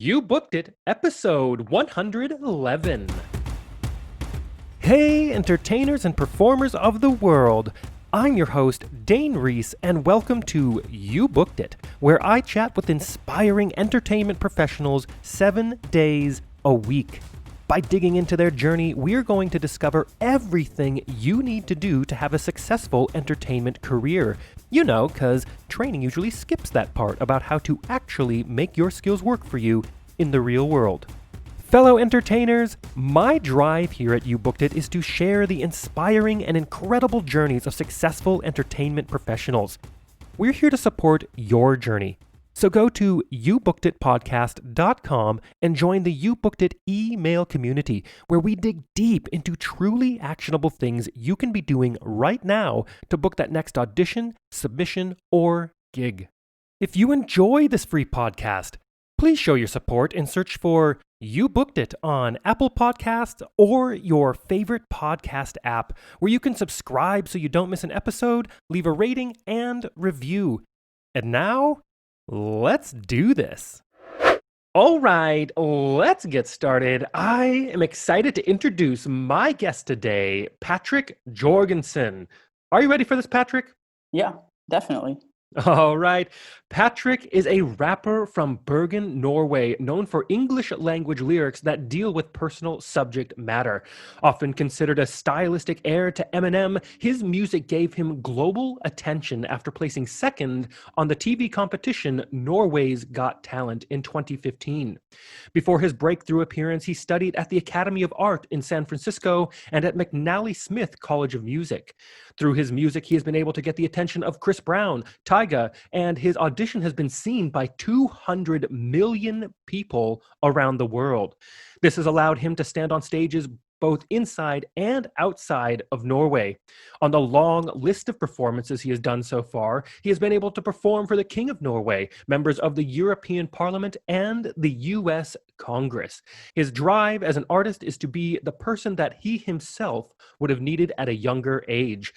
You Booked It, episode 111. Hey, entertainers and performers of the world. I'm your host, Dane Reese, and welcome to You Booked It, where I chat with inspiring entertainment professionals 7 days a week. By digging into their journey, we're going to discover everything you need to do to have a successful entertainment career. You know, because training usually skips that part about how to actually make your skills work for you in the real world. Fellow entertainers, my drive here at You Booked It is to share the inspiring and incredible journeys of successful entertainment professionals. We're here to support your journey. So go to youbookeditpodcast.com and join the You Booked It email community, where we dig deep into truly actionable things you can be doing right now to book that next audition, submission, or gig. If you enjoy this free podcast, please show your support and search for You Booked It on Apple Podcasts or your favorite podcast app, where you can subscribe so you don't miss an episode, leave a rating, and review. And now, let's do this. All right, let's get started. I am excited to introduce my guest today, Patrick Jørgensen. Are you ready for this, Patrick? Yeah, definitely. All right. Patrick is a rapper from Bergen, Norway, known for English language lyrics that deal with personal subject matter. Often considered a stylistic heir to Eminem, his music gave him global attention after placing second on the TV competition Norway's Got Talent in 2015. Before his breakthrough appearance, he studied at the Academy of Art in San Francisco and at McNally Smith College of Music. Through his music, he has been able to get the attention of Chris Brown, Tyga, and his audition has been seen by 200 million people around the world. This has allowed him to stand on stages both inside and outside of Norway. On the long list of performances he has done so far, he has been able to perform for the King of Norway, members of the European Parliament, and the US Congress. His drive as an artist is to be the person that he himself would have needed at a younger age.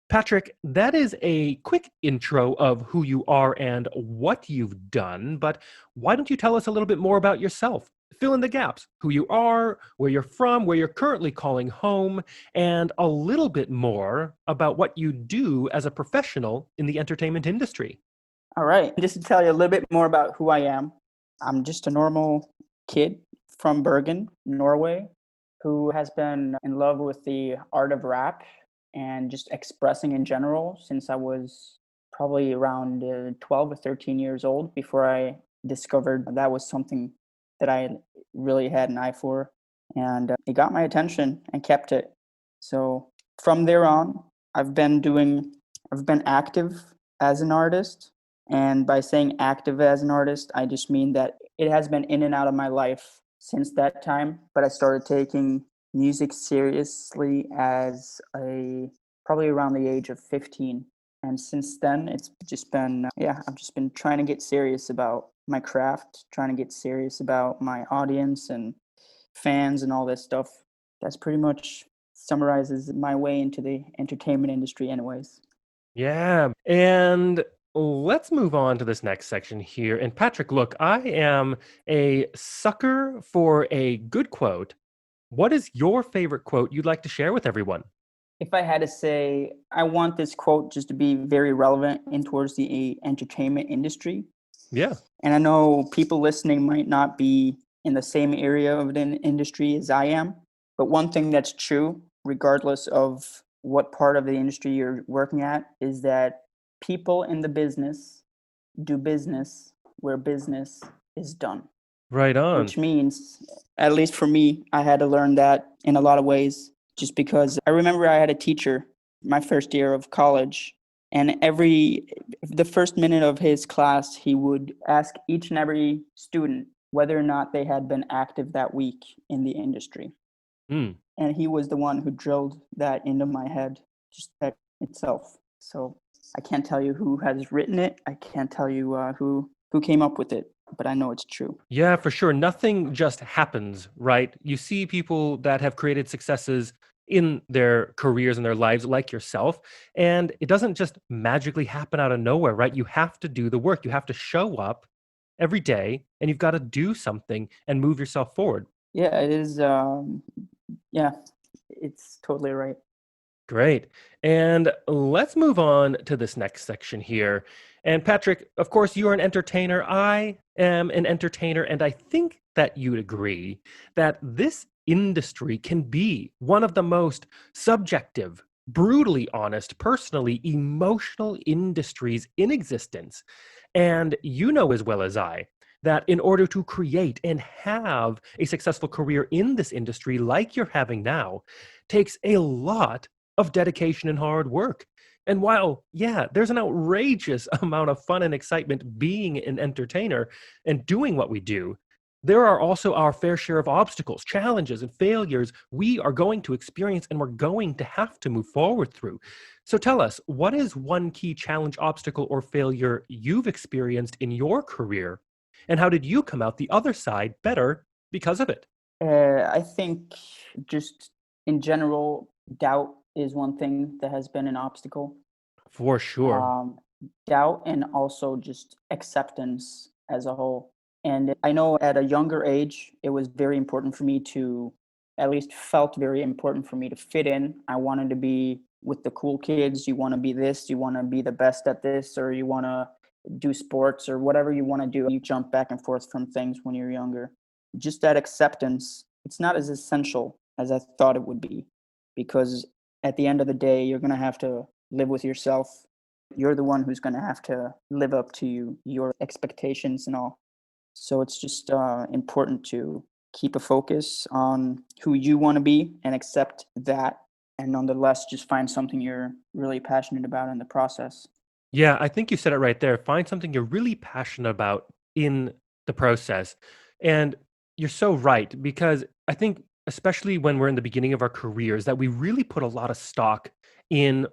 Patrick, that is a quick intro of who you are and what you've done, but why don't you tell us a little bit more about yourself? Fill in the gaps, who you are, where you're from, where you're currently calling home, and a little bit more about what you do as a professional in the entertainment industry. All right. Just to tell you a little bit more about who I am, I'm just a normal kid from Bergen, Norway, who has been in love with the art of rap and just expressing in general since I was probably around 12 or 13 years old, before I discovered that was something that I really had an eye for. And it got my attention and kept it. So from there on, I've been active as an artist. And by saying active as an artist, I just mean that it has been in and out of my life since that time. But I started taking music seriously as probably around the age of 15. And since then, it's just been, I've just been trying to get serious about my craft, trying to get serious about my audience and fans and all this stuff. That's pretty much summarizes my way into the entertainment industry anyways. Yeah, and let's move on to this next section here. And Patrick, look, I am a sucker for a good quote. What is your favorite quote you'd like to share with everyone? If I had to say, I want this quote just to be very relevant in towards the entertainment industry. Yeah. And I know people listening might not be in the same area of the industry as I am, but one thing that's true, regardless of what part of the industry you're working at, is that people in the business do business where business is done. Right on. Which means, at least for me, I had to learn that in a lot of ways, just because I remember I had a teacher my first year of college, and the first minute of his class, he would ask each and every student whether or not they had been active that week in the industry. Mm. And he was the one who drilled that into my head, just that itself. So I can't tell you who has written it. I can't tell you who came up with it, but I know it's true. Yeah, for sure. Nothing just happens, right? You see people that have created successes in their careers and their lives like yourself, and it doesn't just magically happen out of nowhere, right? You have to do the work. You have to show up every day, and you've got to do something and move yourself forward. Yeah, it is. Yeah, it's totally right. Great. And let's move on to this next section here. And Patrick, of course, you are an entertainer. I am an entertainer. And I think that you'd agree that this industry can be one of the most subjective, brutally honest, personally emotional industries in existence. And you know as well as I that in order to create and have a successful career in this industry like you're having now takes a lot of dedication and hard work. And while, yeah, there's an outrageous amount of fun and excitement being an entertainer and doing what we do, there are also our fair share of obstacles, challenges, and failures we are going to experience and we're going to have to move forward through. So tell us, what is one key challenge, obstacle, or failure you've experienced in your career? And how did you come out the other side better because of it? I think just in general, doubt is one thing that has been an obstacle. For sure. Um, Doubt and also just acceptance as a whole. And I know at a younger age, it was very important for me to, at least felt very important for me to fit in. I wanted to be with the cool kids. You want to be this, you want to be the best at this, or you want to do sports or whatever you want to do. You jump back and forth from things when you're younger. Just that acceptance, it's not as essential as I thought it would be, because at the end of the day, you're going to have to live with yourself. You're the one who's going to have to live up to your expectations and all. So it's just important to keep a focus on who you want to be and accept that. And nonetheless, just find something you're really passionate about in the process. Yeah, I think you said it right there. Find something you're really passionate about in the process. And you're so right, because I think, especially when we're in the beginning of our careers, that we really put a lot of stock in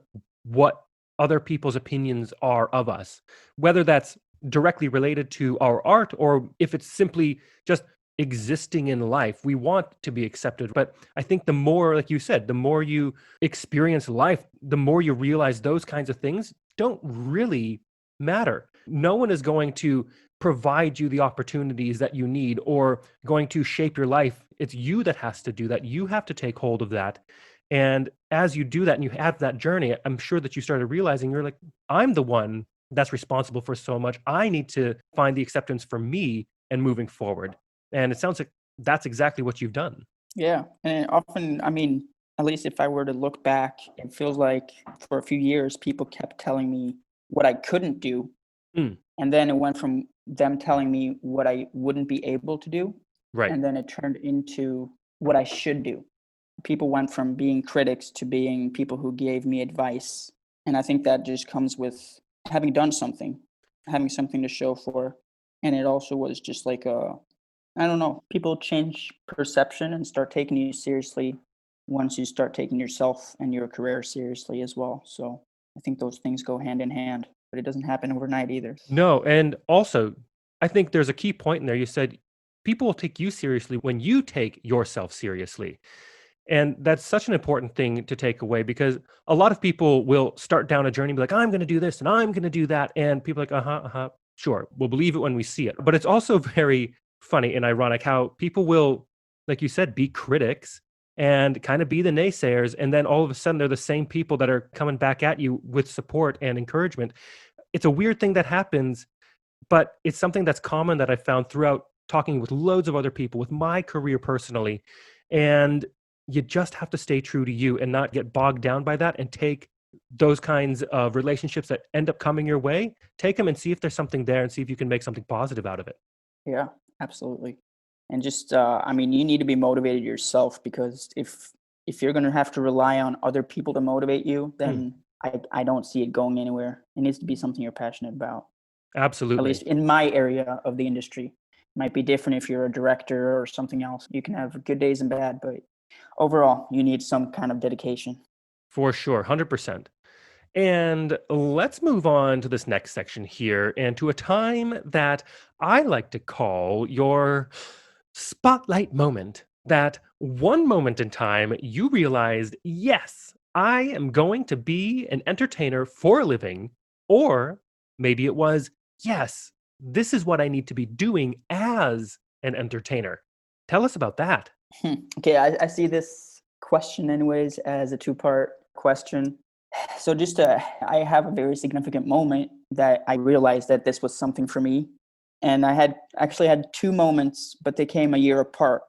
what other people's opinions are of us, whether that's directly related to our art or if it's simply just existing in life. We want to be accepted. But I think the more, like you said, the more you experience life, the more you realize those kinds of things don't really matter. No one is going to provide you the opportunities that you need or going to shape your life. It's you that has to do that. You have to take hold of that. And as you do that and you have that journey, I'm sure that you started realizing you're like, I'm the one that's responsible for so much. I need to find the acceptance for me and moving forward. And it sounds like that's exactly what you've done. Yeah. And often, I mean, at least if I were to look back, it feels like for a few years, people kept telling me what I couldn't do. Mm, And then it went from them telling me what I wouldn't be able to do. right. And then it turned into what I should do. People went from being critics to being people who gave me advice. And I think that just comes with having done something, having something to show for. And it also was just like I don't know, people change perception and start taking you seriously once you start taking yourself and your career seriously as well. So I think those things go hand in hand, but it doesn't happen overnight either. No, and also, I think there's a key point in there. You said people will take you seriously when you take yourself seriously. And that's such an important thing to take away, because a lot of people will start down a journey and be like, I'm going to do this and I'm going to do that. And people are like, sure, we'll believe it when we see it. But it's also very funny and ironic how people will, like you said, be critics and kind of be the naysayers. And then all of a sudden, they're the same people that are coming back at you with support and encouragement. It's a weird thing that happens, but it's something that's common that I found throughout talking with loads of other people with my career personally. And you just have to stay true to you and not get bogged down by that, and take those kinds of relationships that end up coming your way, take them and see if there's something there and see if you can make something positive out of it. Yeah, absolutely. And just, I mean, you need to be motivated yourself, because if you're going to have to rely on other people to motivate you, Hmm, then I don't see it going anywhere. It needs to be something you're passionate about. At least absolutely. in my area of the industry. Might be different if you're a director or something else. You can have good days and bad, but overall, you need some kind of dedication. For sure. 100%. And let's move on to this next section here and to a time that I like to call your spotlight moment. That one moment in time you realized, yes, I am going to be an entertainer for a living. Or maybe it was, yes, this is what I need to be doing as an entertainer. Tell us about that. Okay, I see this question, anyways, as a two-part question. So, I have a very significant moment that I realized that this was something for me. And I had actually had two moments, but they came a year apart.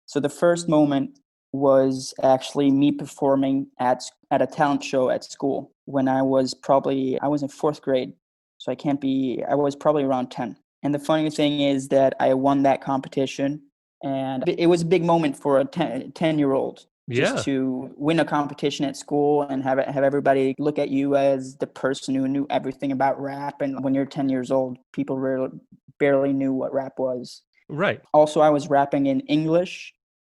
So, the first moment was actually me performing at a talent show at school when I was in fourth grade. So I was probably around 10. And the funny thing is that I won that competition, and it was a big moment for a 10-year-old, just Yeah, to win a competition at school and have everybody look at you as the person who knew everything about rap. And when you're 10 years old, people barely knew what rap was. right. Also, I was rapping in English,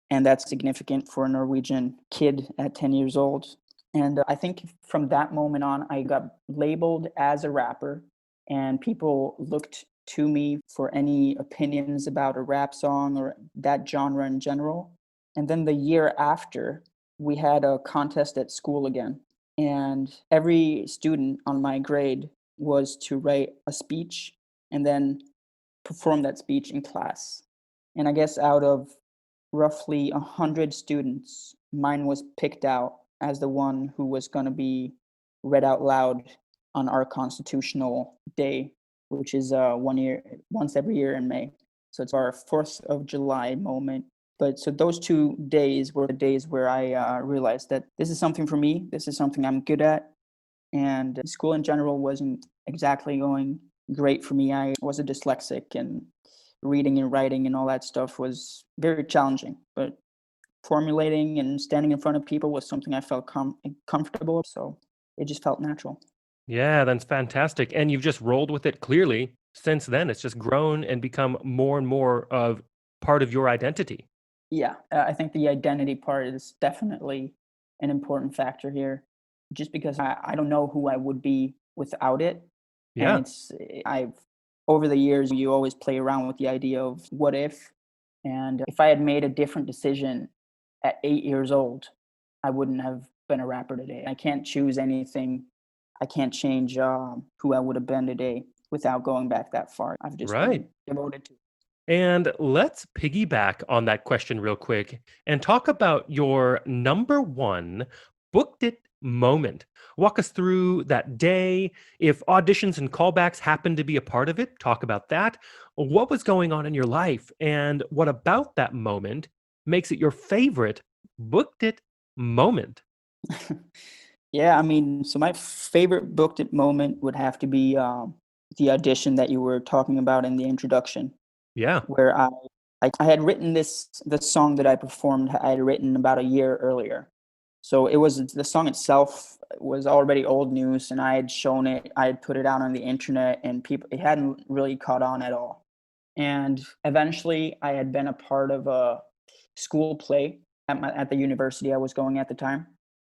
and that's significant for a Norwegian kid at 10 years old. And I think from that moment on, I got labeled as a rapper, and people looked to me for any opinions about a rap song or that genre in general. And then the year after, we had a contest at school again, and every student on my grade was to write a speech and then perform that speech in class. And I guess out of roughly 100 students, mine was picked out as the one who was going to be read out loud on our constitutional day, which is once every year in May. So it's our 4th of July moment. But so those 2 days were the days where I realized that this is something for me. This is something I'm good at. And school in general wasn't exactly going great for me. I was a dyslexic, and reading and writing and all that stuff was very challenging. But formulating and standing in front of people was something I felt comfortable with, so it just felt natural. Yeah, that's fantastic. And you've just rolled with it clearly since then. It's just grown and become more and more of part of your identity. Yeah, I think the identity part is definitely an important factor here, just because I don't know who I would be without it. And Yeah, I've, over the years, you always play around with the idea of what if. And if I had made a different decision at 8 years old, I wouldn't have been a rapper today. I can't choose anything. I can't change who I would have been today without going back that far. I've just right. been devoted to. And let's piggyback on that question real quick and talk about your number one booked it moment. Walk us through that day. If auditions and callbacks happen to be a part of it, talk about that. What was going on in your life? And what about that moment makes it your favorite booked it moment? Yeah, I mean, so my favorite booked it moment would have to be the audition that you were talking about in the introduction, Yeah, where I had written the song that I performed. I had written about a year earlier, so it was the song itself was already old news, and I had shown it. I had put it out on the internet, and people it hadn't really caught on at all. And eventually, I had been a part of a school play at the university I was going at the time,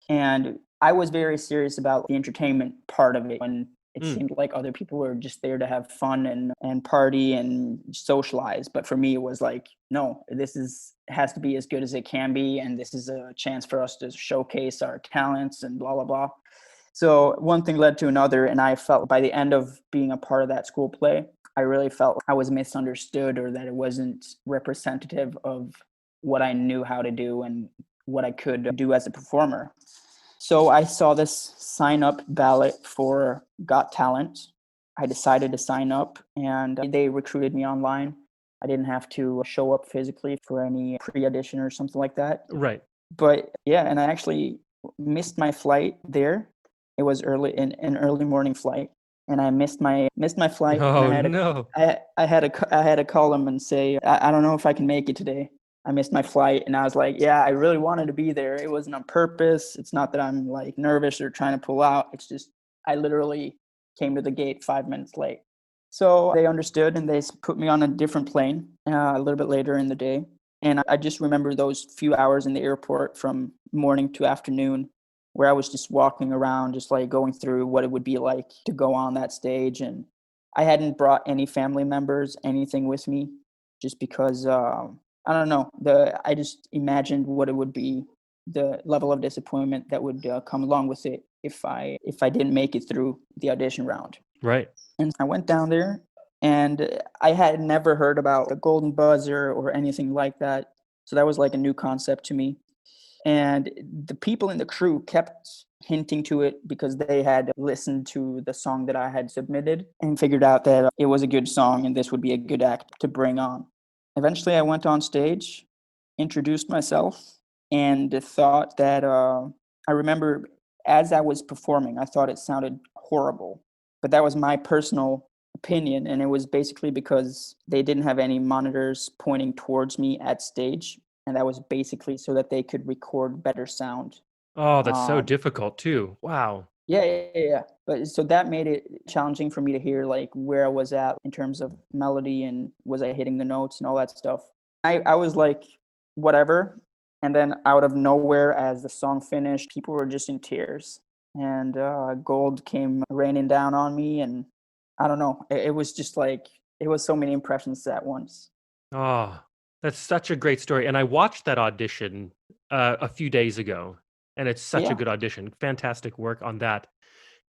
and I was very serious about the entertainment part of it. When it mm, seemed like other people were just there to have fun and party and socialize, but for me, it was like, no, this is has to be as good as it can be, and this is a chance for us to showcase our talents and blah blah blah. So one thing led to another, and I felt by the end of being a part of that school play, I really felt I was misunderstood, or that it wasn't representative of what I knew how to do and what I could do as a performer. So I saw this sign up ballot for Got Talent. I decided to sign up, and they recruited me online. I didn't have to show up physically for any pre audition or something like that. right. But yeah, and I actually missed my flight there. It was an early morning flight, and I missed my flight, and Oh, no. I had to call them and say, I don't know if I can make it today. I missed my flight, and I was like, yeah, I really wanted to be there. It wasn't on purpose. It's not that I'm like nervous or trying to pull out. It's just I literally came to the gate 5 minutes late. So they understood, and they put me on a different plane a little bit later in the day. And I just remember those few hours in the airport from morning to afternoon, where I was just walking around, just like going through what it would be like to go on that stage. And I hadn't brought any family members, anything with me, just because I don't know. I just imagined what it would be, the level of disappointment that would come along with it if I didn't make it through the audition round. Right. And I went down there. And I had never heard about a golden buzzer or anything like that. So that was like a new concept to me. And the people in the crew kept hinting to it because they had listened to the song that I had submitted and figured out that it was a good song and this would be a good act to bring on. Eventually, I went on stage, introduced myself, and thought that I remember as I was performing, I thought it sounded horrible. But that was my personal opinion. And it was basically because they didn't have any monitors pointing towards me at stage. And that was basically so that they could record better sound. Oh, that's so Um, difficult too. Wow. yeah. But so that made it challenging for me to hear like where I was at in terms of melody and was I hitting the notes and all that stuff. I was like, whatever. And then out of nowhere, as the song finished, people were just in tears. And gold came raining down on me. And I don't know. It was just like, it was so many impressions at once. Oh, that's such a great story. And I watched that audition a few days ago, and it's such a Yeah. good audition. Fantastic work on that.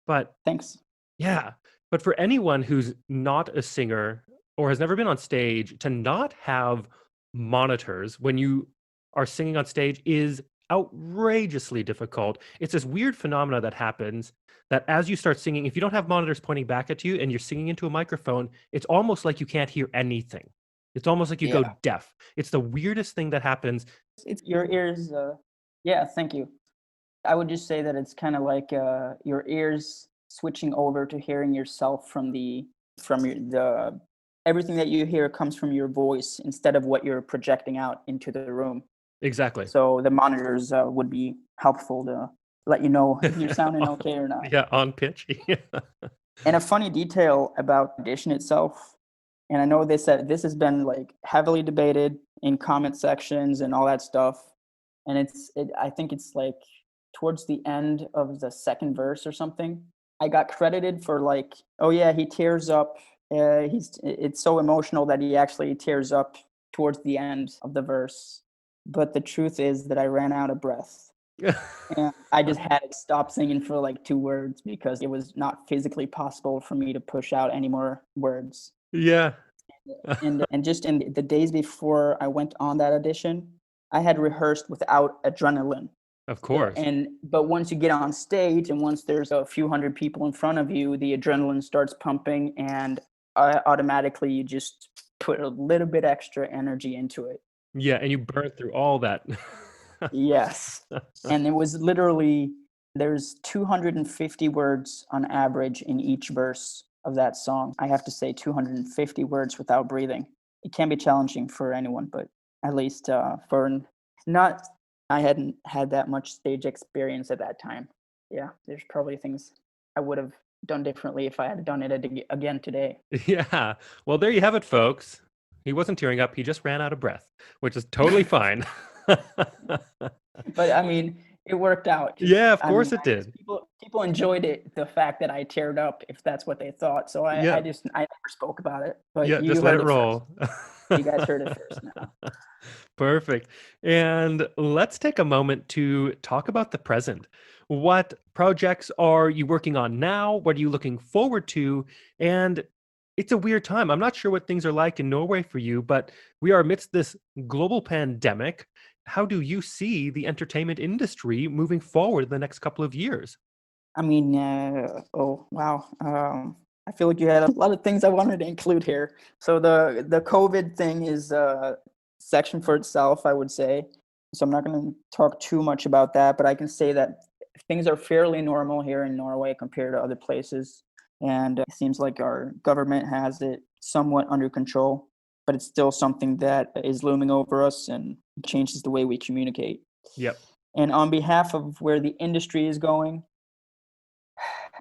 But Thanks. yeah, but for anyone who's not a singer or has never been on stage, to not have monitors when you are singing on stage is outrageously difficult. It's this weird phenomena that happens that as you start singing, if you don't have monitors pointing back at you and you're singing into a microphone, it's almost like you can't hear anything. It's almost like you go Yeah. deaf. It's the weirdest thing that happens. It's your ears. Yeah. Thank you. I would just say that it's kind of like your ears switching over to hearing yourself from the everything that you hear comes from your voice instead of what you're projecting out into the room. Exactly. So the monitors would be helpful to let you know if you're sounding okay or not. Yeah, on pitch. Yeah. And a funny detail about audition itself, and I know this has been like heavily debated in comment sections and all that stuff. And I think it's like towards the end of the second verse or something. I got credited for like, oh yeah, he tears up. It's so emotional that he actually tears up towards the end of the verse. But the truth is that I ran out of breath. And I just had to stop singing for like 2 words because it was not physically possible for me to push out any more words. Yeah. And just in the days before I went on that audition, I had rehearsed without adrenaline. Of course. And but once you get on stage and once there's a few hundred people in front of you, the adrenaline starts pumping, and automatically you just put a little bit extra energy into it. Yeah, and you burned through all that. Yes. And it was literally there's 250 words on average in each verse of that song. I have to say 250 words without breathing. It can be challenging for anyone, but at least not, I hadn't had that much stage experience at that time. Yeah, there's probably things I would have done differently if I had done it again today. Yeah. Well, there you have it, folks. He wasn't tearing up. He just ran out of breath, which is totally fine. But I mean, it worked out. Yeah, of I mean, course it I guess did. people enjoyed it, the fact that I teared up, if that's what they thought. So Yeah. I never spoke about it. But Yeah, you just let heard it it first. roll. You guys heard it first now. Perfect. And let's take a moment to talk about the present. What projects are you working on now? What are you looking forward to? And it's a weird time. I'm not sure what things are like in Norway for you, but we are amidst this global pandemic. How do you see the entertainment industry moving forward in the next couple of years? I mean, oh wow. I feel like you had a lot of things I wanted to include here. So the COVID thing is a section for itself, I would say. So I'm not going to talk too much about that, but I can say that things are fairly normal here in Norway compared to other places, and it seems like our government has it somewhat under control. But it's still something that is looming over us and changes the way we communicate. Yep. And on behalf of where the industry is going,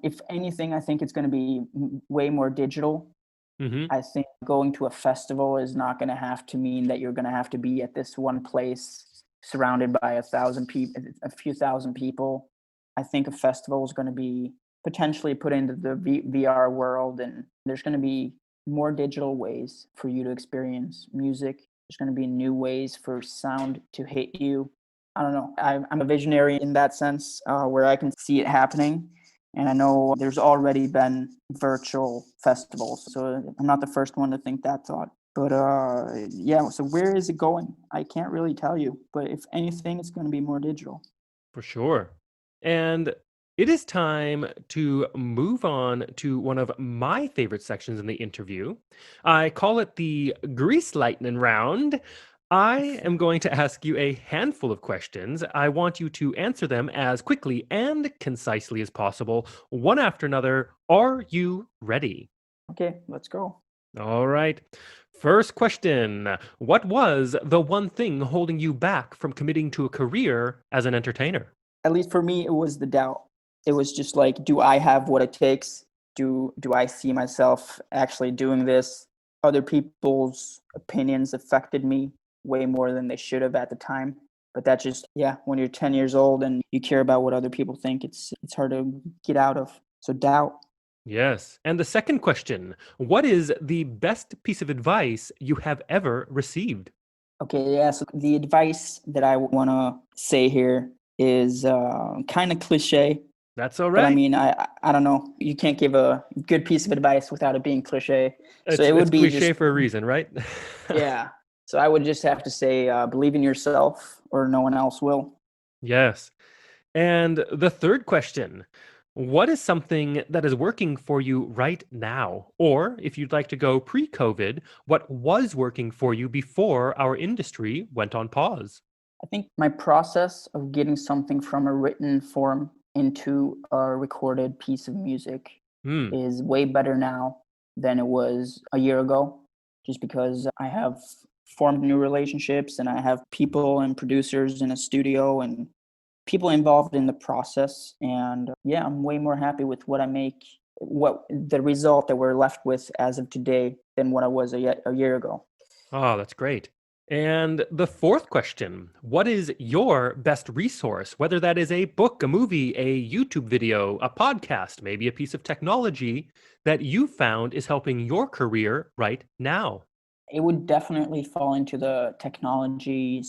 if anything, I think it's going to be way more digital. Hmm. I think going to a festival is not going to have to mean that you're going to have to be at this one place surrounded by 1,000 people, a few thousand people. I think a festival is going to be potentially put into the VR world, and there's going to be more digital ways for you to experience music. There's going to be new ways for sound to hit you. I don't know. I'm a visionary in that sense, where I can see it happening. And I know there's already been virtual festivals, so I'm not the first one to think that thought. But yeah, so where is it going? I can't really tell you, but if anything, it's going to be more digital. For sure. And it is time to move on to one of my favorite sections in the interview. I call it the Grease Lightning Round. I am going to ask you a handful of questions. I want you to answer them as quickly and concisely as possible, one after another. Are you ready? Okay, let's go. All right. First question. What was the one thing holding you back from committing to a career as an entertainer? At least for me, it was the doubt. It was just like, do I have what it takes? Do I see myself actually doing this? Other people's opinions affected me way more than they should have at the time. But that just, yeah, when you're 10 years old and you care about what other people think, it's hard to get out of. So doubt. Yes. And the second question, what is the best piece of advice you have ever received? Okay, yeah. So the advice that I want to say here is kind of cliche, That's all but I right. mean, I don't know. You can't give a good piece of advice without it being cliche. So it It's would be cliche just, for a reason, right? yeah. So I would just have to say, believe in yourself, or no one else will. Yes. And the third question, what is something that is working for you right now? Or if you'd like to go pre-COVID, what was working for you before our industry went on pause? I think my process of getting something from a written form into a recorded piece of music Hmm, is way better now than it was a year ago, just because I have formed new relationships and I have people and producers in a studio and people involved in the process. And yeah, I'm way more happy with what I make, what the result that we're left with as of today than what I was a year ago. oh, that's great. And the fourth question, what is your best resource? Whether that is a book, a movie, a YouTube video, a podcast, maybe a piece of technology that you found is helping your career right now. It would definitely fall into the technology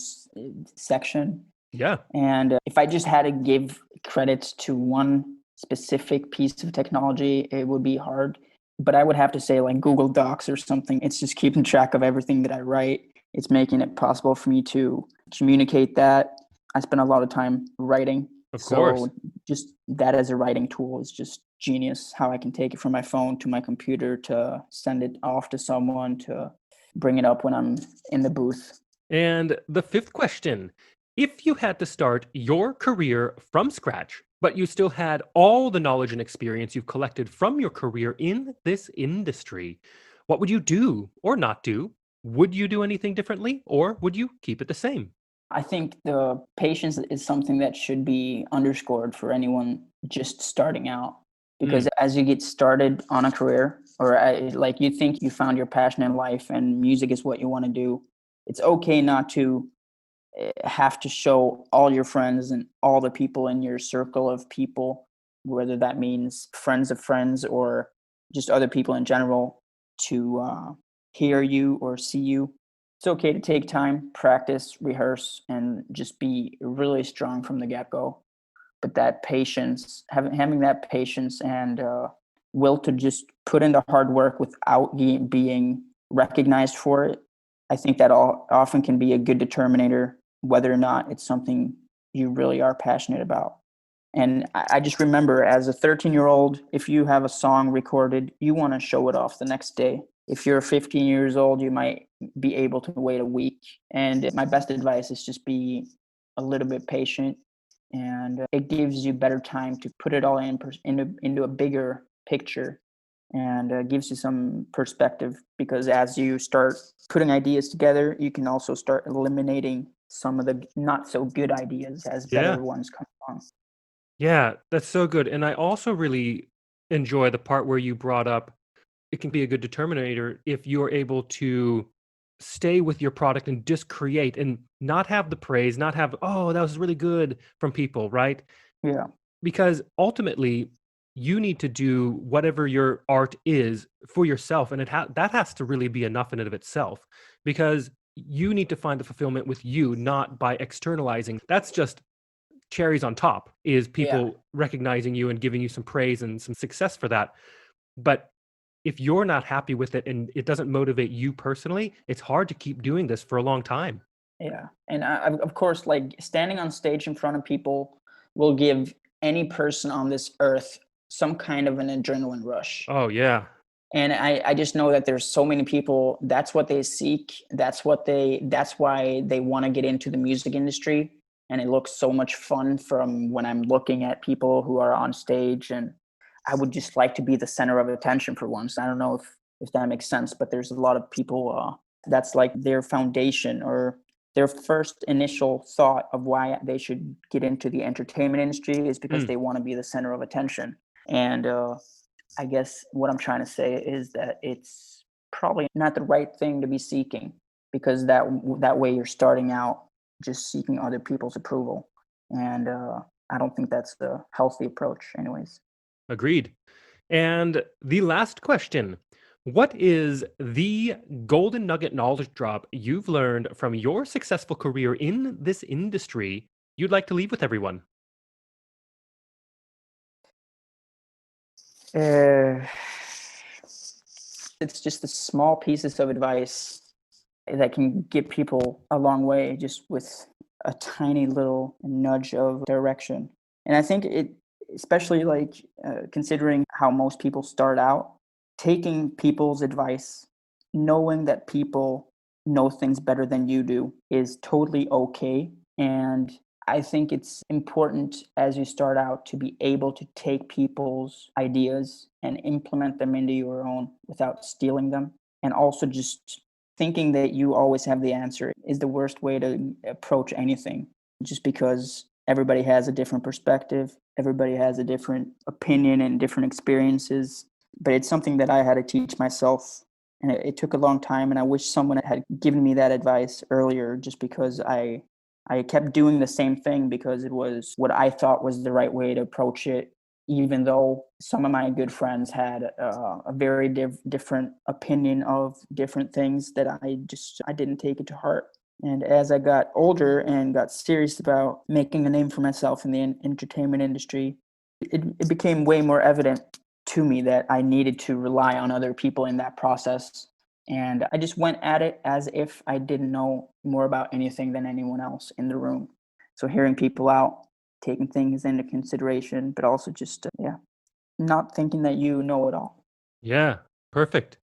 section. Yeah, And if I just had to give credits to one specific piece of technology, it would be hard. But I would have to say like Google Docs or something. It's just keeping track of everything that I write. It's making it possible for me to communicate that. I spend a lot of time writing. of course. So just that as a writing tool is just genius. How I can take it from my phone to my computer to send it off to someone to bring it up when I'm in the booth. And the fifth question, if you had to start your career from scratch, but you still had all the knowledge and experience you've collected from your career in this industry, what would you do or not do? Would you do anything differently or would you keep it the same? I think the patience is something that should be underscored for anyone just starting out. Mm, Because as you get started on a career, or like you think you found your passion in life and music is what you want to do, it's okay not to have to show all your friends and all the people in your circle of people, whether that means friends of friends or just other people in general, to hear you or see you. It's okay to take time, practice, rehearse, and just be really strong from the get go. But that patience, having that patience and will to just put in the hard work without being recognized for it, I think that often can be a good determinator whether or not it's something you really are passionate about. And I just remember as a 13-year-old, if you have a song recorded, you want to show it off the next day. If you're 15 years old, you might be able to wait a week. And my best advice is just be a little bit patient, and it gives you better time to put it all into a bigger picture, and gives you some perspective, because as you start putting ideas together, you can also start eliminating some of the not so good ideas as yeah. better ones come along. Yeah, that's so good. And I also really enjoy the part where you brought up it can be a good determinator if you're able to stay with your product and just create and not have the praise, not have, oh, that was really good from people, right? Yeah. Because ultimately, you need to do whatever your art is for yourself. And that has to really be enough in and of itself because you need to find the fulfillment with you, not by externalizing. That's just cherries on top is Yeah. people recognizing you and giving you some praise and some success for that. But if you're not happy with it and it doesn't motivate you personally, it's hard to keep doing this for a long time. Yeah. And of course, like standing on stage in front of people will give any person on this earth some kind of an adrenaline rush. Oh, yeah. And I just know that there's so many people, that's what they seek. That's why they want to get into the music industry. And it looks so much fun from when I'm looking at people who are on stage. And I would just like to be the center of attention for once. I don't know if that makes sense, but there's a lot of people, that's like their foundation or their first initial thought of why they should get into the entertainment industry is because Mm, they want to be the center of attention. And I guess what I'm trying to say is that it's probably not the right thing to be seeking, because that way you're starting out just seeking other people's approval, and I don't think that's the healthy approach, anyways. agreed. And the last question: what is the golden nugget knowledge drop you've learned from your successful career in this industry you'd like to leave with everyone? Uh, it's just the small pieces of advice that can get people a long way, just with a tiny little nudge of direction. And I think it, especially like considering how most people start out, taking people's advice, knowing that people know things better than you do is totally okay. And I think it's important as you start out to be able to take people's ideas and implement them into your own without stealing them. And also just thinking that you always have the answer is the worst way to approach anything, just because everybody has a different perspective, everybody has a different opinion and different experiences. But it's something that I had to teach myself, and it took a long time, and I wish someone had given me that advice earlier, just because I kept doing the same thing because it was what I thought was the right way to approach it, even though some of my good friends had a very different opinion of different things that I didn't take it to heart. And as I got older and got serious about making a name for myself in the entertainment industry, it became way more evident to me that I needed to rely on other people in that process. And I just went at it as if I didn't know more about anything than anyone else in the room. So hearing people out, taking things into consideration, but also just, yeah, not thinking that you know it all. Yeah, perfect.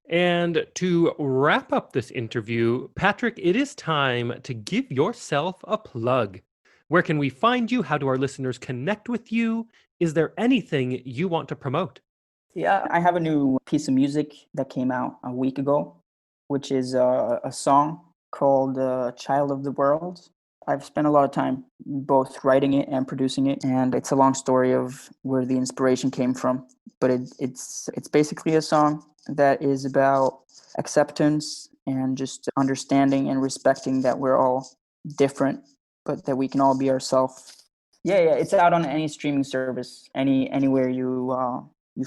And to wrap up this interview, Patrick, it is time to give yourself a plug. Where can we find you? How do our listeners connect with you? Is there anything you want to promote? Yeah, I have a new piece of music that came out a week ago, which is a song called Child of the World. I've spent a lot of time both writing it and producing it, and it's a long story of where the inspiration came from. But it's basically a song that is about acceptance and just understanding and respecting that we're all different, but that we can all be ourselves. Yeah, it's out on any streaming service, anywhere you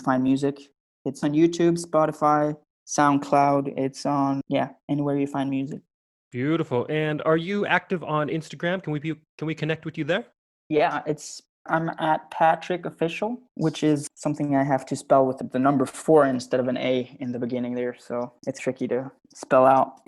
find music. It's on YouTube, Spotify, SoundCloud. It's on, yeah, anywhere you find music. Beautiful. And are you active on Instagram? Can we connect with you there? Yeah, I'm at Patrick Official, which is something I have to spell with the number 4 instead of an A in the beginning there, so it's tricky to spell out.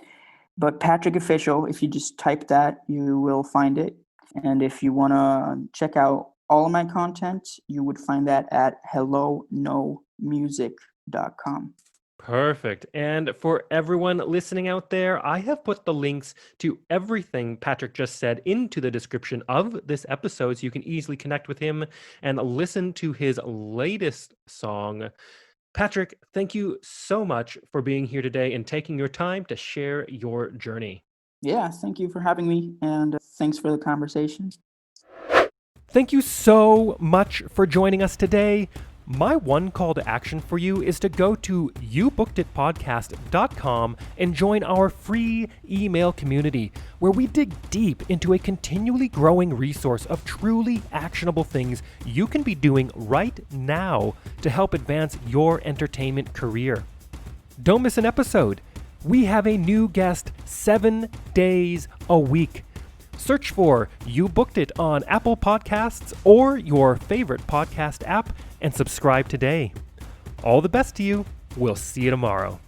But Patrick Official, if you just type that, you will find it. And if you want to check out all of my content, you would find that at hellonomusic.com. Perfect. And for everyone listening out there, I have put the links to everything Patrick just said into the description of this episode so you can easily connect with him and listen to his latest song. Patrick, thank you so much for being here today and taking your time to share your journey. Yeah, thank you for having me, and thanks for the conversation. Thank you so much for joining us today. My one call to action for you is to go to youbookeditpodcast.com and join our free email community where we dig deep into a continually growing resource of truly actionable things you can be doing right now to help advance your entertainment career. Don't miss an episode. We have a new guest 7 days a week. Search for You Booked It on Apple Podcasts or your favorite podcast app and subscribe today. All the best to you. We'll see you tomorrow.